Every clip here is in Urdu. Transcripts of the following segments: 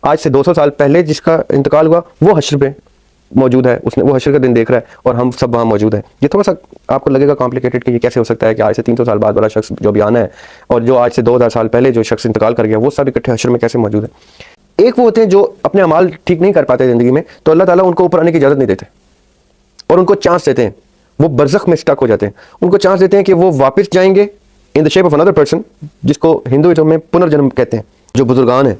آج سے 200 سال پہلے جس کا انتقال ہوا وہ حشر پہ موجود ہے، اس نے وہ حشر کا دن دیکھ رہا ہے اور ہم سب وہاں موجود ہیں. یہ تھوڑا سا آپ کو لگے گا کمپلیکیٹڈ کہ یہ کیسے ہو سکتا ہے کہ آج سے 300 سال بعد والا شخص جو بھی آنا ہے اور جو آج سے 2000 سال پہلے جو شخص انتقال کر گیا وہ سب اکٹھے حشر میں کیسے موجود ہیں. ایک وہ ہوتے ہیں جو اپنے اعمال ٹھیک نہیں کر پاتے زندگی میں، تو اللہ تعالیٰ ان کو اوپر آنے کی اجازت نہیں دیتے اور ان کو چانس دیتے ہیں. وہ برزخ میں اسٹک ہو جاتے ہیں، ان کو چانس دیتے ہیں کہ وہ واپس جائیں گے in the shape of another person، جس کو ہندوازم میں پنرجنم کہتے ہیں. جو بزرگان ہیں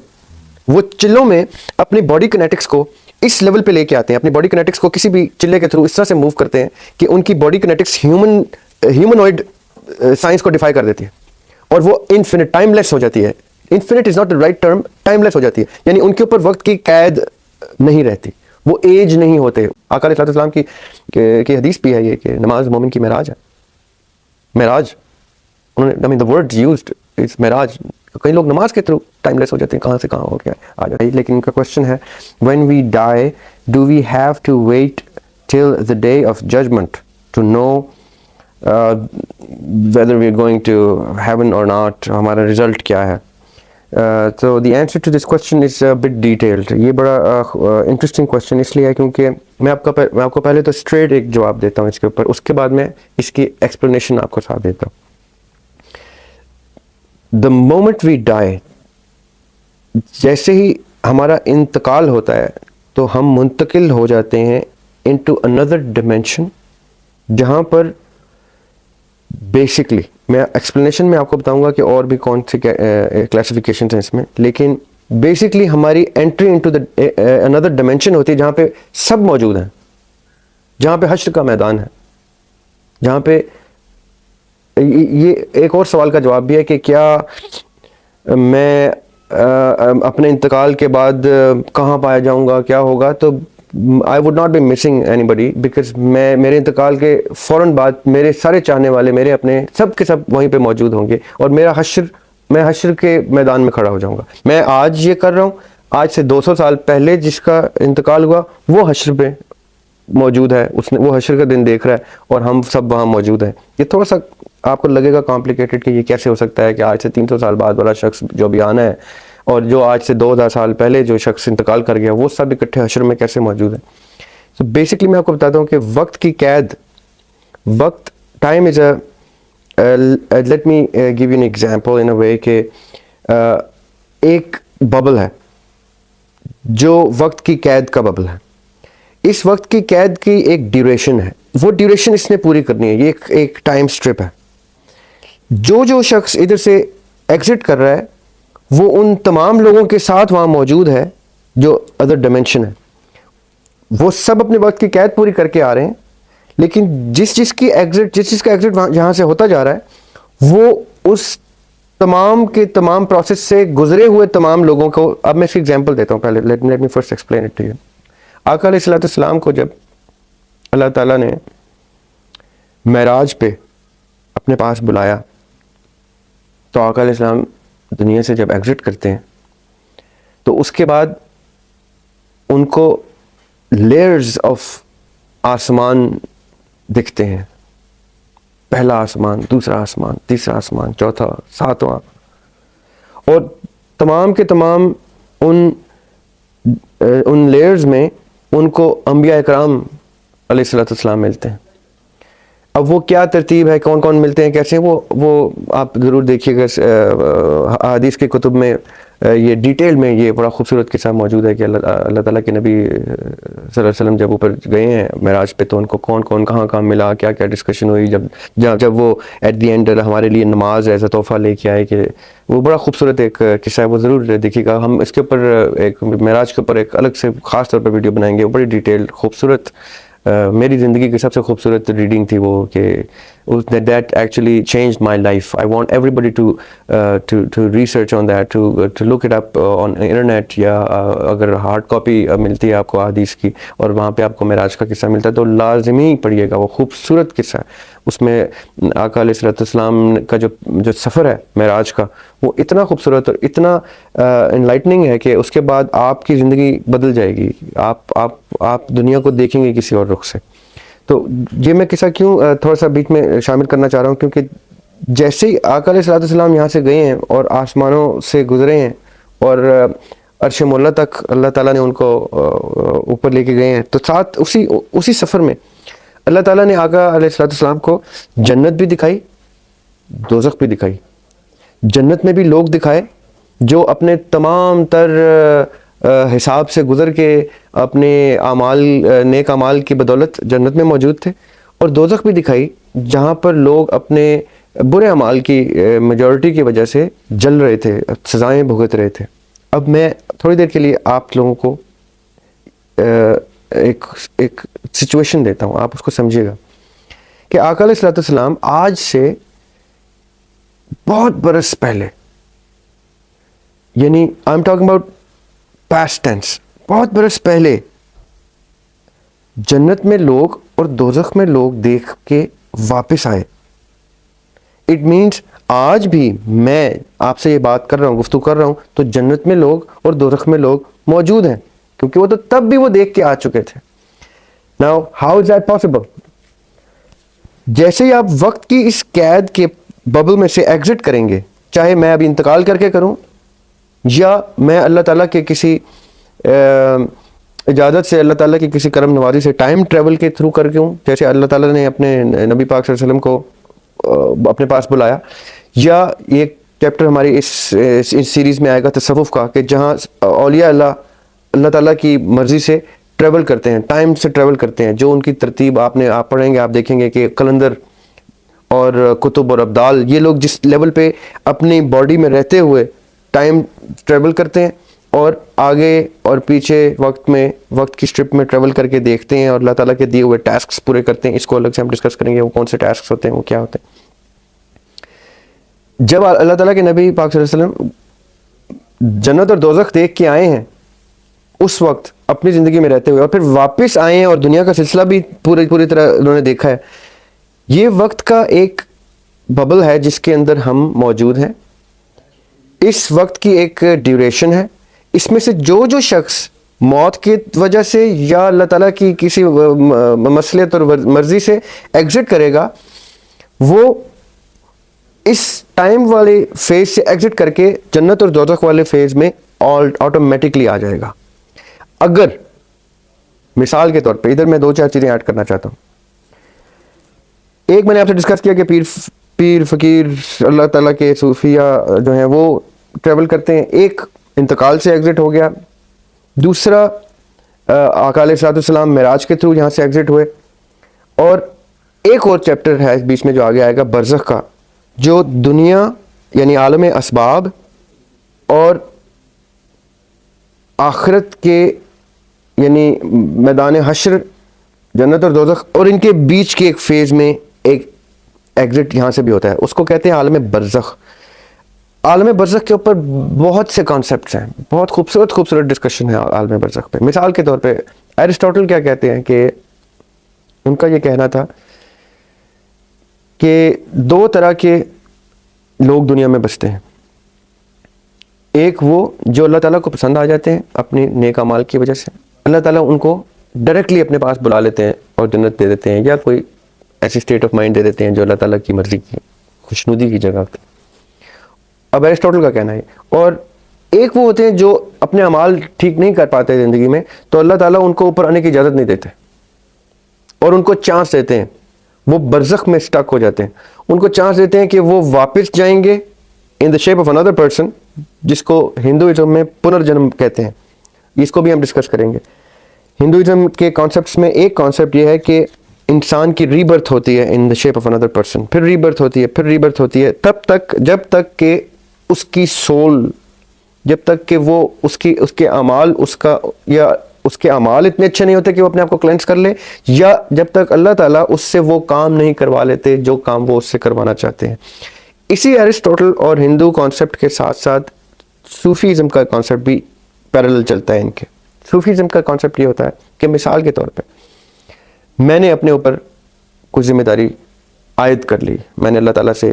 وہ چلوں میں اپنی باڈی کنیٹکس کو اس لیول پہ لے کے آتے ہیں، اپنی باڈی کنیٹکس کو کسی بھی چلے کے تھرو اس طرح سے موو کرتے ہیں کہ ان کی باڈی کنیٹکس ہیومنوئڈ سائنس کو ڈیفائی کر دیتی ہے اور وہ انفینٹ ٹائم لیس ہو جاتی ہے. Infinite is not the right term, timeless ہو جاتی ہے، یعنی ان کے اوپر وقت کی قید نہیں رہتی، وہ ایج نہیں ہوتے. آقا علیہ السلام کی حدیث بھی ہے یہ کہ نماز مومن کی معراج ہے. معراج انہوں نے the word used is معراج. کئی لوگ نماز کے تھرو ٹائم لیس ہو جاتے ہیں، کہاں سے کہاں ہو گیا آ جاتے ہیں. لیکن ان کا کوشچن ہے when we die do we have to wait till the day of judgment to know whether we are going to heaven or not، ہمارا رزلٹ کیا ہے. So the answer to this question is a bit detailed. یہ بڑا انٹرسٹنگ کوشچن اس لیے ہے کیونکہ میں آپ کو پہلے تو اسٹریٹ ایک جواب دیتا ہوں اس کے اوپر، اس کے بعد میں اس کی ایکسپلینیشن آپ کو ساتھ دیتا ہوں. The moment we die، جیسے ہی ہمارا انتقال ہوتا ہے تو ہم منتقل ہو جاتے ہیں into another dimension، جہاں پر بیسکلی میں ایکسپلینیشن میں آپ کو بتاؤں گا کہ اور بھی کون سی کلاسیفیکیشنز ہیں اس میں، لیکن بیسکلی ہماری انٹری انٹو another dimension ہوتی ہے جہاں پہ سب موجود ہیں، جہاں پہ حشر کا میدان ہے، جہاں پہ یہ ایک اور سوال کا جواب بھی ہے کہ کیا میں اپنے انتقال کے بعد کہاں پایا جاؤں گا، کیا ہوگا. تو I would not be missing anybody because میرے انتقال کے فوراً بعد میرے سارے چاہنے والے میرے اپنے سب کے سب وہیں پہ موجود ہوں گے اور میں حشر کے میدان میں کھڑا ہو جاؤں گا. میں آج یہ کر رہا ہوں، آج سے 200 سال پہلے جس کا انتقال ہوا وہ حشر پہ موجود ہے، وہ حشر کا دن دیکھ رہا ہے اور ہم سب وہاں موجود ہیں. یہ تھوڑا سا آپ کو لگے گا کمپلیکیٹڈ کہ یہ کیسے ہو سکتا ہے کہ آج سے 300 سال بعد والا شخص جو بھی آنا ہے اور جو آج سے 2000 سال پہلے جو شخص انتقال کر گیا وہ سب اکٹھے حشر میں کیسے موجود ہیں. تو بیسکلی میں آپ کو بتاتا ہوں کہ وقت کی قید، وقت time is let me give you an example in a way کہ ایک ببل ہے جو وقت کی قید کا ببل ہے. اس وقت کی قید کی ایک ڈیوریشن ہے، وہ ڈیوریشن اس نے پوری کرنی ہے، یہ ایک ٹائم سٹرپ ہے. جو شخص ادھر سے ایگزٹ کر رہا ہے وہ ان تمام لوگوں کے ساتھ وہاں موجود ہے جو ادر ڈائمینشن ہے، وہ سب اپنے وقت کی قید پوری کر کے آ رہے ہیں. لیکن جس کا ایگزٹ جہاں سے ہوتا جا رہا ہے وہ اس تمام کے تمام پروسیس سے گزرے ہوئے تمام لوگوں کو، اب میں اس کی ایگزامپل دیتا ہوں پہلے، let me first explain it to you. آقا علیہ السلام کو جب اللہ تعالیٰ نے معراج پہ اپنے پاس بلایا تو آقا علیہ السلام دنیا سے جب ایگزٹ کرتے ہیں تو اس کے بعد ان کو لیئرز آف آسمان دکھتے ہیں. پہلا آسمان، دوسرا آسمان، تیسرا آسمان، چوتھا، ساتواں، اور تمام کے تمام ان لیئرز میں ان کو انبیاء اکرام علیہ السلام ملتے ہیں. اب وہ کیا ترتیب ہے، کون کون ملتے ہیں، کیسے، وہ آپ ضرور دیکھیے گا حدیث کی کتب میں. یہ ڈیٹیل میں یہ بڑا خوبصورت قصہ موجود ہے کہ اللہ تعالیٰ کے نبی صلی اللہ علیہ وسلم جب اوپر گئے ہیں معراج پہ تو ان کو کون کون کہاں کہاں ملا، کیا کیا ڈسکشن ہوئی، جب وہ ایٹ دی اینڈ ہمارے لیے نماز ایز اے تحفہ لے کے آئے، کہ وہ بڑا خوبصورت ایک قصہ ہے، وہ ضرور دیکھیے گا. ہم اس کے اوپر ایک معراج کے اوپر ایک الگ سے خاص طور پر ویڈیو بنائیں گے، وہ بڑی ڈیٹیل خوبصورت، میری زندگی کی سب سے خوبصورت ریڈنگ تھی وہ، کہ that actually changed my life. I want everybody to research on that, to look it up on internet، یا اگر ہارڈ کاپی ملتی ہے آپ کو حدیث کی اور وہاں پہ آپ کو معراج کا قصہ ملتا ہے تو لازمی پڑھیے گا، وہ خوبصورت قصہ ہے. اس میں آقا علیہ السلام کا جو سفر ہے معراج کا وہ اتنا خوبصورت اور اتنا انلائٹننگ ہے کہ اس کے بعد آپ کی زندگی بدل جائے گی، آپ دنیا کو دیکھیں گے کسی اور رخ سے. تو یہ میں قصہ کیوں تھوڑا سا بیچ میں شامل کرنا چاہ رہا ہوں، کیونکہ جیسے ہی آقا علیہ السلام یہاں سے گئے ہیں اور آسمانوں سے گزرے ہیں اور عرش مولا تک اللہ تعالیٰ نے ان کو اوپر لے کے گئے ہیں. تو ساتھ اسی سفر میں اللہ تعالیٰ نے آقا علیہ السلام کو جنت بھی دکھائی, دوزخ بھی دکھائی. جنت میں بھی لوگ دکھائے جو اپنے تمام تر حساب سے گزر کے اپنے اعمال, نیک اعمال کی بدولت جنت میں موجود تھے, اور دوزخ بھی دکھائی جہاں پر لوگ اپنے برے اعمال کی میجورٹی کی وجہ سے جل رہے تھے, سزائیں بھگت رہے تھے. اب میں تھوڑی دیر کے لیے آپ لوگوں کو ایک سچویشن دیتا ہوں, آپ اس کو سمجھیے گا کہ آقا علیہ السلام آج سے بہت برس پہلے, یعنی I am talking about past tense, بہت برس پہلے جنت میں لوگ اور دوزخ میں لوگ دیکھ کے واپس آئے. اٹ مینس آج بھی میں آپ سے یہ بات کر رہا ہوں, گفتگو کر رہا ہوں, تو جنت میں لوگ اور دوزخ میں لوگ موجود ہیں, کیونکہ وہ تو تب بھی وہ دیکھ کے آ چکے تھے. Now how is that possible? جیسے ہی آپ وقت کی اس قید کے ببل میں سے ایگزٹ کریں گے, چاہے میں ابھی انتقال کر کے کروں یا میں اللہ تعالیٰ کے کسی اجازت سے, اللہ تعالیٰ کی کسی کرم نوازی سے ٹائم ٹریول کے تھرو کر کے ہوں, جیسے اللہ تعالیٰ نے اپنے نبی پاک صلی اللہ علیہ وسلم کو اپنے پاس بلایا, یا یہ چیپٹر ہماری اس سیریز میں آئے گا تصوف کا, کہ جہاں اولیاء اللہ تعالیٰ کی مرضی سے ٹریول کرتے ہیں, ٹائم سے ٹریول کرتے ہیں, جو ان کی ترتیب آپ پڑھیں گے, آپ دیکھیں گے کہ قلندر اور کتب اور ابدال, یہ لوگ جس لیول پہ اپنی باڈی میں رہتے ہوئے ٹائم ٹریول کرتے ہیں اور آگے اور پیچھے وقت کی سٹرپ میں ٹریول کر کے دیکھتے ہیں اور اللہ تعالیٰ کے دیے ہوئے ٹاسکس پورے کرتے ہیں. اس کو الگ سے ہم ڈسکس کریں گے, وہ کون سے ٹاسکس ہوتے ہیں, وہ کیا ہوتے ہیں. جب اللہ تعالیٰ کے نبی پاک صلی اللہ علیہ وسلم جنت اور دوزخ دیکھ کے آئے ہیں, اس وقت اپنی زندگی میں رہتے ہوئے, اور پھر واپس آئے ہیں اور دنیا کا سلسلہ بھی پوری طرح انہوں نے دیکھا ہے, یہ وقت کا ایک ببل ہے جس کے اندر ہم موجود ہیں. اس وقت کی ایک ڈیوریشن ہے. اس میں سے جو شخص موت کی وجہ سے یا اللہ تعالیٰ کی کسی مصلحت اور مرضی سے ایگزٹ کرے گا, وہ اس ٹائم والے فیز سے ایگزٹ کر کے جنت اور دوزخ والے فیز میں آٹومیٹکلی آ جائے گا. اگر مثال کے طور پہ ادھر میں 2-4 چیزیں ایڈ کرنا چاہتا ہوں. ایک میں نے آپ سے ڈسکس کیا کہ پیر فقیر اللہ تعالیٰ کے صوفیہ جو ہیں وہ ٹریول کرتے ہیں. ایک انتقال سے ایگزٹ ہو گیا, دوسرا آقا علیہ السلام معراج کے تھرو یہاں سے ایگزٹ ہوئے, اور ایک اور چیپٹر ہے بیچ میں جو آگے آئے گا برزخ کا, جو دنیا یعنی عالم اسباب اور آخرت کے یعنی میدان حشر, جنت اور دوزخ اور ان کے بیچ کے ایک فیز میں ایک ایگزٹ یہاں سے بھی ہوتا ہے. اس کو کہتے ہیں عالم برزخ. عالم برزخ کے اوپر بہت سے کانسیپٹس ہیں, بہت خوبصورت ڈسکشن ہے عالم برزخ پہ. مثال کے طور پہ ایرسٹوٹل کیا کہتے ہیں کہ ان کا یہ کہنا تھا کہ 2 طرح کے لوگ دنیا میں بستے ہیں. ایک وہ جو اللہ تعالیٰ کو پسند آ جاتے ہیں اپنی نیک اعمال کی وجہ سے, اللہ تعالیٰ ان کو ڈائریکٹلی اپنے پاس بلا لیتے ہیں اور جنت دے دیتے ہیں, یا کوئی ایسی اسٹیٹ آف مائنڈ دے دیتے ہیں جو اللہ تعالیٰ کی مرضی کی خوشنودی کی جگہ ہوتی. اب ایرسٹوٹل کا کہنا ہے. اور ایک وہ ہوتے ہیں جو اپنے اعمال ٹھیک نہیں کر پاتے زندگی میں, تو اللہ تعالیٰ ان کو اوپر آنے کی اجازت نہیں دیتے اور ان کو چانس دیتے ہیں. وہ برزخ میں سٹک ہو جاتے ہیں, ان کو چانس دیتے ہیں کہ وہ واپس جائیں گے in the shape of another person, جس کو ہندوازم میں پنرجنم کہتے ہیں. اس کو بھی ہم ڈسکس کریں گے. ہندوازم کے کانسیپٹس میں ایک کانسیپٹ یہ ہے کہ انسان کی ری برتھ ہوتی ہے in the shape of another person, پھر ری برتھ ہوتی ہے, پھر ری برتھ ہوتی ہے, جب تک کہ اس کی سول, جب تک کہ وہ اس کے اعمال یا اس کے اعمال اتنے اچھے نہیں ہوتے کہ وہ اپنے آپ کو کلینس کر لے, یا جب تک اللہ تعالیٰ اس سے وہ کام نہیں کروا لیتے جو کام وہ اس سے کروانا چاہتے ہیں. اسی ایرسٹوٹل اور ہندو کانسیپٹ کے ساتھ ساتھ صوفیزم کا کانسیپٹ بھی پیرالل چلتا ہے ان کے. صوفیزم کا کانسیپٹ یہ ہوتا ہے کہ مثال کے طور پہ میں نے اپنے اوپر کچھ ذمہ داری عائد کر لی, میں نے اللہ تعالیٰ سے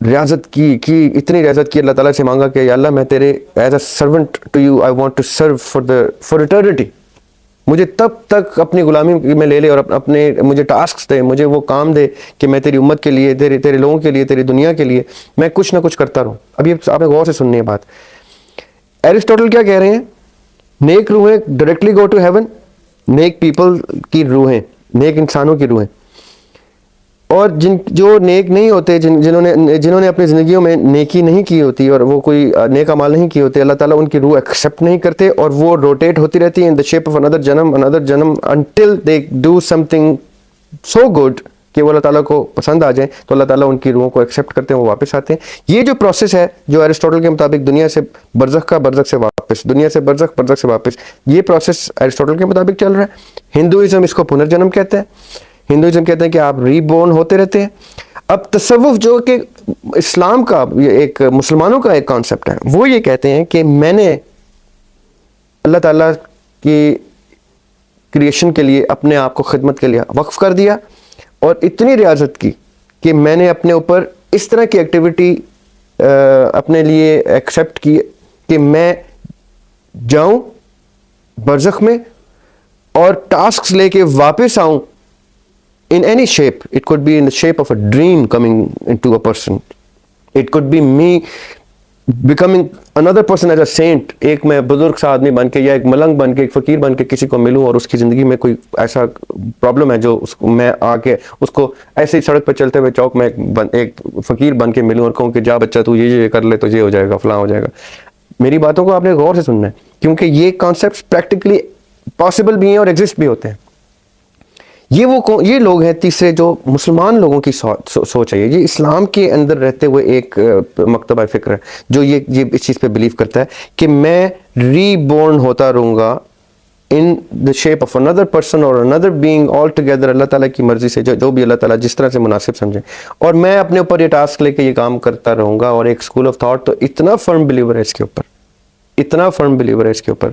ریاضت کی اتنی ریاضت کی, اللہ تعالیٰ سے مانگا کہ یا اللہ میں تیرے as a servant to you I want to serve for eternity, مجھے تب تک اپنی غلامی میں لے لے اور اپنے مجھے ٹاسکس دے, مجھے وہ کام دے کہ میں تیری امت کے لیے, تیرے لوگوں کے لیے, تیری دنیا کے لیے میں کچھ نہ کچھ کرتا رہوں. اب یہ آپ نے غور سے سننی ہے بات. ایرسٹوٹل کیا کہہ رہے ہیں؟ نیک روحیں ڈائریکٹلی گو ٹو ہیون، نیک پیپل کی روحیں، نیک انسانوں کی روحیں، اور جو نیک نہیں ہوتے، جنہوں نے اپنی زندگیوں میں نیکی نہیں کی ہوتی اور وہ کوئی نیک اعمال نہیں کیے ہوتے، اللہ تعالیٰ ان کی روح ایکسیپٹ نہیں کرتے، اور وہ روٹیٹ ہوتی رہتی ہیں ان دا شیپ آف اندر جنم until they do some thing so good کہ وہ اللہ تعالیٰ کو پسند آ جائیں، تو اللہ تعالیٰ ان کی روحوں کو ایکسیپٹ کرتے ہیں، وہ واپس آتے ہیں۔ یہ جو پروسیس ہے جو ایرسٹوٹل کے مطابق دنیا سے برزخ کا، برزخ سے واپس، دنیا سے برزخ، برزخ سے واپس، یہ پروسیس ایرسٹوٹل کے مطابق چل رہا ہے۔ ہندوازم اس کو پنرجنم کہتا ہے، ہندوازم کہتے ہیں کہ آپ ری بورن ہوتے رہتے ہیں۔ اب تصوف جو کہ اسلام کا ایک مسلمانوں کا ایک کانسیپٹ ہے، وہ یہ کہتے ہیں کہ میں نے اللہ تعالیٰ کی کریشن کے لیے اپنے آپ کو خدمت کے لیے وقف کر دیا، اور اتنی ریاضت کی کہ میں نے اپنے اوپر اس طرح کی ایکٹیویٹی اپنے لیے ایکسیپٹ کی کہ میں جاؤں برزخ میں اور ٹاسکس لے کے واپس آؤں in any shape. It could be in the shape of a dream coming into a person. It could be me becoming another person as a saint. ایک میں بزرگ سا آدمی بن کے یا ایک ملنگ بن کے ایک فقیر بن کے کسی کو ملوں اور اس کی زندگی میں کوئی ایسا پرابلم ہے جو اس کو میں آ کے اس کو ایسے ہی سڑک پہ چلتے ہوئے چوک میں ایک فقیر بن کے ملوں اور کہوں کہ جا بچہ تو یہ کر لے تو یہ ہو جائے گا، فلاں ہو جائے گا۔ میری باتوں کو آپ نے غور سے سننا ہے، کیونکہ یہ کانسیپٹس پریکٹیکلی پاسبل بھی ہیں اور ایگزسٹ بھی ہوتے ہیں۔ یہ لوگ ہیں تیسرے جو مسلمان لوگوں کی سوچ ہے، یہ اسلام کے اندر رہتے ہوئے ایک مکتبہ فکر ہے جو یہ اس چیز پہ بلیو کرتا ہے کہ میں ری بورن ہوتا رہوں گا in the shape of another person اور اندر بینگ آل ٹوگیدر، اللہ تعالیٰ کی مرضی سے، جو بھی اللہ تعالیٰ جس طرح سے مناسب سمجھے، اور میں اپنے اوپر یہ ٹاسک لے کے یہ کام کرتا رہوں گا۔ اور ایک اسکول آف تھاٹ تو اتنا فرم بلیور ہے اس کے اوپر، اتنا فرم بلیور ہے اس کے اوپر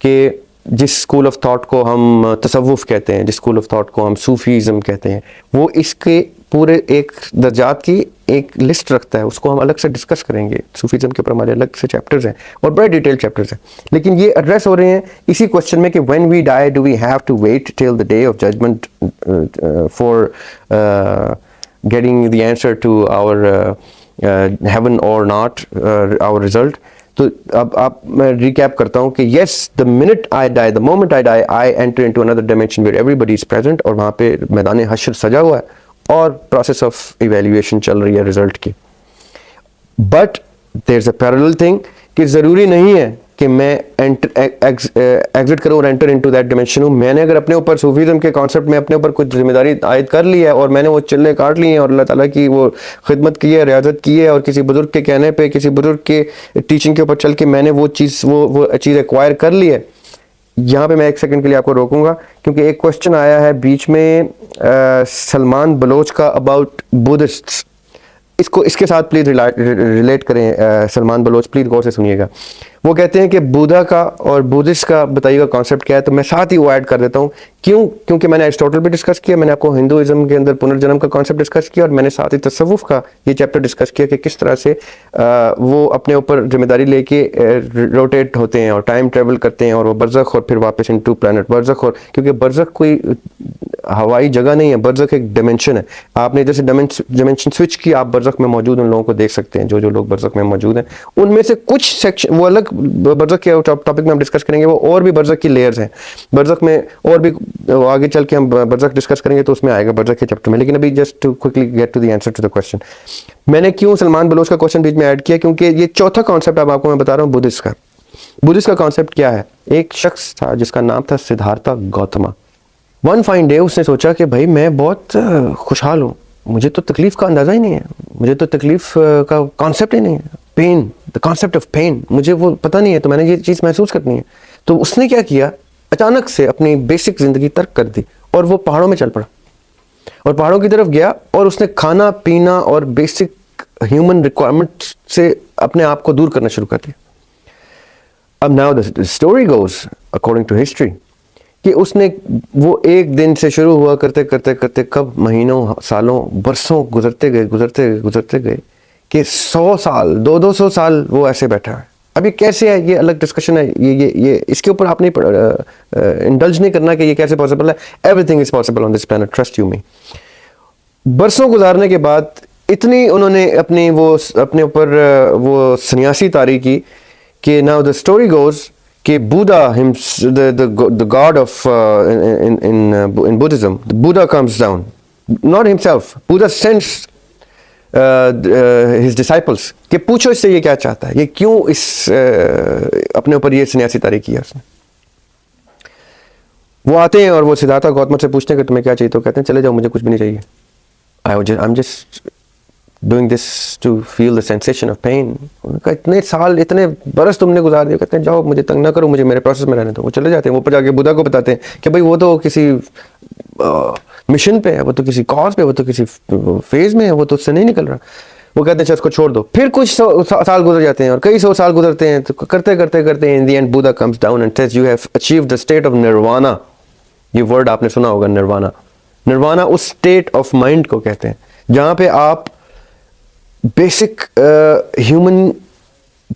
کہ جس اسکول آف تھاٹ کو ہم تصوف کہتے ہیں، جس اسکول آف تھاٹ کو ہم صوفیزم کہتے ہیں، وہ اس کے پورے ایک درجات کی ایک لسٹ رکھتا ہے، اس کو ہم الگ سے ڈسکس کریں گے۔ صوفیزم کے اوپر ہمارے الگ سے چیپٹرز ہیں اور بڑے ڈیٹیل چیپٹرز ہیں، لیکن یہ ایڈریس ہو رہے ہیں اسی کوشچن میں کہ when we die do we have to wait till the day of judgement for getting the answer to our heaven or not our result. تو اب میں ریکیپ کرتا ہوں کہ یس، the minute I die, the moment I die, I enter into another dimension where everybody is present، اور وہاں پہ میدان حشر سجا ہوا ہے اور پروسیس آف ایویلیویشن چل رہی ہے رزلٹ کی۔ But there is a parallel thing کہ ضروری نہیں ہے کہ میں ایگزٹ کروں اور انٹر انٹو دیٹ ڈائمینشن ہوں۔ میں نے اگر اپنے اوپر صوفیزم کے کانسیپٹ میں اپنے اوپر کچھ ذمہ داری عائد کر لی ہے اور میں نے وہ چلے کاٹ لی ہیں اور اللہ تعالیٰ کی وہ خدمت کی ہے، ریاضت کی ہے، اور کسی بزرگ کے کہنے پہ، کسی بزرگ کے ٹیچنگ کے اوپر چل کے میں نے وہ چیز ایکوائر کر لی ہے۔ یہاں پہ میں ایک سیکنڈ کے لیے آپ کو روکوں گا کیونکہ ایک کوشچن آیا ہے بیچ میں سلمان بلوچ کا اباؤٹ بدھسٹ، اس کے ساتھ پلیز ریلیٹ کریں سلمان بلوچ، پلیز غور سے سنیے گا۔ وہ کہتے ہیں کہ بودھا کا اور بدھسٹ کا بتائیے گا کانسیپٹ کیا ہے، تو میں ساتھ ہی وہ ایڈ کر دیتا ہوں۔ کیونکہ میں نے ایرسٹوٹل بھی ڈسکس کیا، میں نے آپ کو ہندوازم کے اندر پنرجنم کا کانسیپٹ ڈسکس کیا، اور میں نے ساتھ ہی تصوف کا یہ چیپٹر ڈسکس کیا کہ کس طرح سے وہ اپنے اوپر ذمہ داری لے کے روٹیٹ ہوتے ہیں اور ٹائم ٹریول کرتے ہیں، اور وہ برزخ اور پھر واپس انٹو پلانٹ برزخ، اور کیونکہ برزخ کوئی ہوائی جگہ نہیں ہے، برزخ ایک ڈائمینشن ہے۔ آپ نے جیسے ڈائمینشن سوئچ کی، آپ برزخ میں موجود ان لوگوں کو دیکھ سکتے ہیں، جو لوگ برزخ میں موجود ہیں۔ ان میں سے کچھ سیکشن وہ الگ برزخ کے ٹاپک میں ہم ڈسکس کریں گے، وہ اور بھی برزخ کی لیئرز ہیں برزخ میں، اور بھی آگے چل کے ہم برزخ ڈسکس کریں گے تو اس میں آئے گا برزخ کے چیپٹر میں۔ لیکن ابھی just to quickly get to the answer to the question, میں نے کیوں سلمان بلوچ کا کوسچن بیچ میں ایڈ کیا، کیونکہ یہ چوتھا کانسیپٹ اب آپ کو میں بتا رہا ہوں بدھسٹ کا۔ بدھسٹ کا کانسیپٹ کیا ہے؟ ایک شخص تھا جس کا نام تھا Siddhartha Gautam. One fine day اس نے سوچا کہ بھائی میں بہت خوشحال ہوں، مجھے تو تکلیف کا اندازہ ہی نہیں ہے، مجھے تو تکلیف کا کانسیپٹ ہی نہیں ہے، pain, the concept of pain مجھے وہ پتہ نہیں ہے، تو میں نے یہ چیز محسوس کرنی ہے۔ تو اس نے کیا کیا، اچانک سے اپنی بیسک زندگی ترک کر دی اور وہ پہاڑوں میں چل پڑا، اور پہاڑوں کی طرف گیا، اور اس نے کھانا پینا اور بیسک ہیومن ریکوائرمنٹ سے اپنے آپ کو دور کرنا شروع کر دیا۔ اب now the story goes according to history کہ اس نے وہ ایک دن سے شروع ہوا کرتے کرتے کرتے کب مہینوں، سالوں، برسوں گزرتے گئے کہ 100 سال، 200 سال وہ ایسے بیٹھا ہے۔ اب یہ کیسے ہے، یہ الگ ڈسکشن ہے، یہ اس کے اوپر آپ نہیں انڈلج نہیں کرنا کہ یہ کیسے پاسبل ہے۔ Everything is possible on this planet, trust you me. برسوں گزارنے کے بعد اتنی انہوں نے اپنے اوپر وہ سنیاسی طاری کی کہ now the story goes کہ Buddha, the god of in Buddhism, Buddha comes down, not himself, Buddha sends his disciples کہ پوچھو اس سے یہ کیا چاہتا ہے, یہ کیوں اس اپنے اوپر یہ سنیاسی طاری کیا اس نے. وہ آتے ہیں اور وہ سدھارتھا گوتم سے پوچھتے ہیں کہ تمہیں کیا چاہیے, تو کہتے ہیں چلے جاؤ, مجھے کچھ بھی نہیں چاہیے, I'm just doing this to feel the sensation of pain. اتنے سال اتنے برس تم نے گزار دیا, کہتے ہیں جاؤ مجھے تنگ نہ کرو, مجھے میرے پروسیس میں رہنے دو. وہ چلے جاتے ہیں, وہ اوپر جا کے بدھا کو بتاتے ہیں کہ بھائی وہ تو کسی مشن پہ ہے, وہ تو کسی کاز پہ, وہ تو کسی فیز میں ہے, وہ تو اس سے نہیں نکل رہا. وہ کہتے ہیں اچھا اس کو چھوڑ دو. پھر کچھ سال گزر جاتے ہیں اور کئی سو سال گزرتے ہیں, تو کرتے کرتے کرتے in the end Buddha comes down and says you have achieved the state of nirvana. یہ ورڈ آپ نے سنا ہوگا, نروانہ. نروانہ اس اسٹیٹ آف مائنڈ کو کہتے ہیں جہاں پہ آپ بیسک ہیومن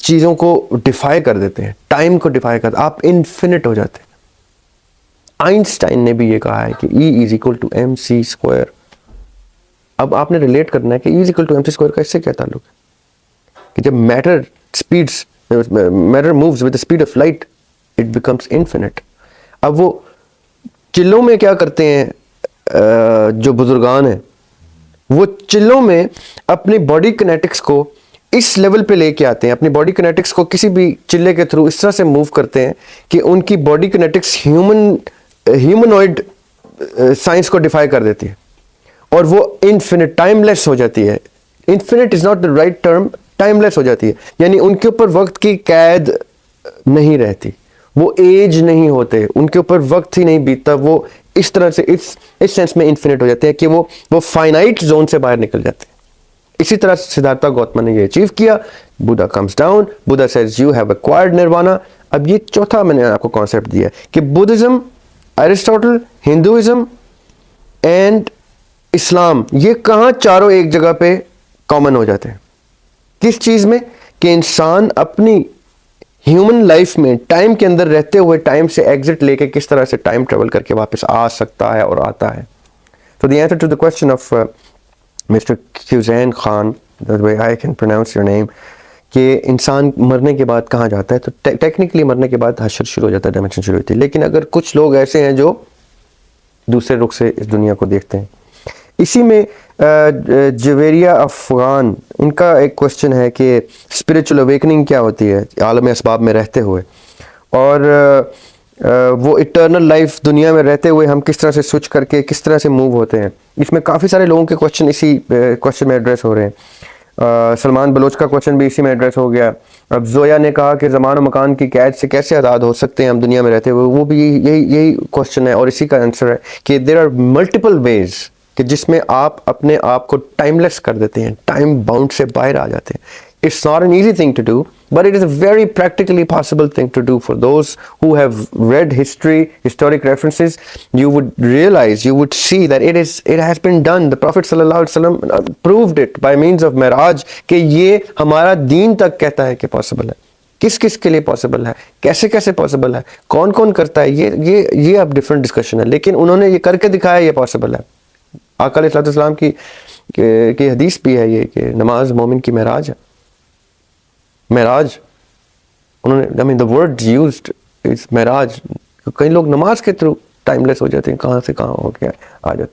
چیزوں کو ڈیفائی کر دیتے ہیں, ٹائم کو ڈیفائی کر, آپ انفینٹ ہو جاتے ہیں. آئنسٹائن نے بھی یہ کہا ہے کہ E=mc². اب آپ نے ریلیٹ کرنا ہے کہ E=mc² کا اس سے کیا تعلق ہے, کہ جب matter moves with the speed of light it becomes infinite. اب وہ چلوں میں کیا کرتے ہیں جو بزرگان ہیں, وہ چلوں میں اپنی باڈی کنیٹکس کو اس لیول پہ لے کے آتے ہیں, اپنی باڈی کنیٹکس کو کسی بھی چلے کے تھرو اس طرح سے موو کرتے ہیں کہ ان کی باڈی کنیٹکس ہیومنوئڈ سائنس کو ڈیفائی کر دیتی ہے, اور وہ انفینٹ ٹائم لیس ہو جاتی ہے. Infinite is not the right term, timeless ہو جاتی ہے, یعنی ان کے اوپر وقت کی قید نہیں رہتی, وہ ایج نہیں ہوتے, ان کے اوپر وقت ہی نہیں بیتتا, وہ اس طرح سے اس سینس میں انفینٹ ہو جاتے ہیں کہ وہ فائنائٹ زون سے باہر نکل جاتے ہیں. اسی طرح سدھارتھا گوتم نے یہ اچیو کیا. Buddha comes down, Buddha says you have acquired nirvana. اب یہ چوتھا میں نے آپ کو کانسیپٹ دیا کہ بدھزم, ایرسٹوٹل, ہندوازم اینڈ اسلام, یہ کہاں چاروں ایک جگہ پہ کامن ہو جاتے ہیں. کس چیز میں, کہ انسان اپنی ہیومن لائف میں ٹائم کے اندر رہتے ہوئے ٹائم سے ایگزٹ لے کے کس طرح سے ٹائم ٹریول کر کے واپس آ سکتا ہے اور آتا ہے. So the answer to the question of Mr. Hussain Khan, the way I can pronounce your name, کہ انسان مرنے کے بعد کہاں جاتا ہے, تو ٹیکنیکلی مرنے کے بعد حشر شروع ہو جاتا ہے, ڈائمنشن شروع ہوتی ہے. لیکن اگر کچھ لوگ ایسے ہیں جو دوسرے رخ سے اس دنیا کو دیکھتے ہیں. اسی میں جویریہ افغان, ان کا ایک کوشچن ہے کہ اسپریچول اویکننگ کیا ہوتی ہے عالم اسباب میں رہتے ہوئے, اور وہ ایٹرنل لائف دنیا میں رہتے ہوئے ہم کس طرح سے سوئچ کر کے کس طرح سے موو ہوتے ہیں. اس میں کافی سارے لوگوں کے کوشچن اسی کوشچن میں ایڈریس ہو رہے ہیں. سلمان بلوچ کا کوشچن بھی اسی میں ایڈریس ہو گیا. اب زویا نے کہا کہ زمان و مکان کی قید سے کیسے آزاد ہو سکتے ہیں ہم دنیا میں رہتے ہوئے, وہ بھی یہی کوشچن ہے, اور اسی کا آنسر ہے کہ دیر آر ملٹیپل ویز کہ جس میں آپ اپنے آپ کو ٹائم لیس کر دیتے ہیں, ٹائم باؤنڈ سے باہر آ جاتے ہیں. It's not an easy thing to do, but it is a very practically possible thing to do. For those who have read history, historic references, you would realize, you would see that it has been done. The Prophet sallallahu alaihi wasallam proved it by means of Miraj کہ یہ ہمارا دین تک کہتا ہے کہ possible ہے. کس کس کے لیے پاسبل ہے, کیسے کیسے پاسبل ہے, کون کون کرتا ہے, یہ اب ڈفرینٹ ڈسکشن ہے, لیکن انہوں نے یہ کر کے دکھایا, یہ پاسبل ہے. آقا علیہ السلام کی حدیث بھی ہے یہ کہ نماز مومن کی معراج ہے. معراج انہوں نے, I mean the word used is معراج. کئی لوگ نماز کے تھرو ٹائم لیس ہو جاتے ہیں, کہاں سے کہاں ہو کے آ جاتے ہیں.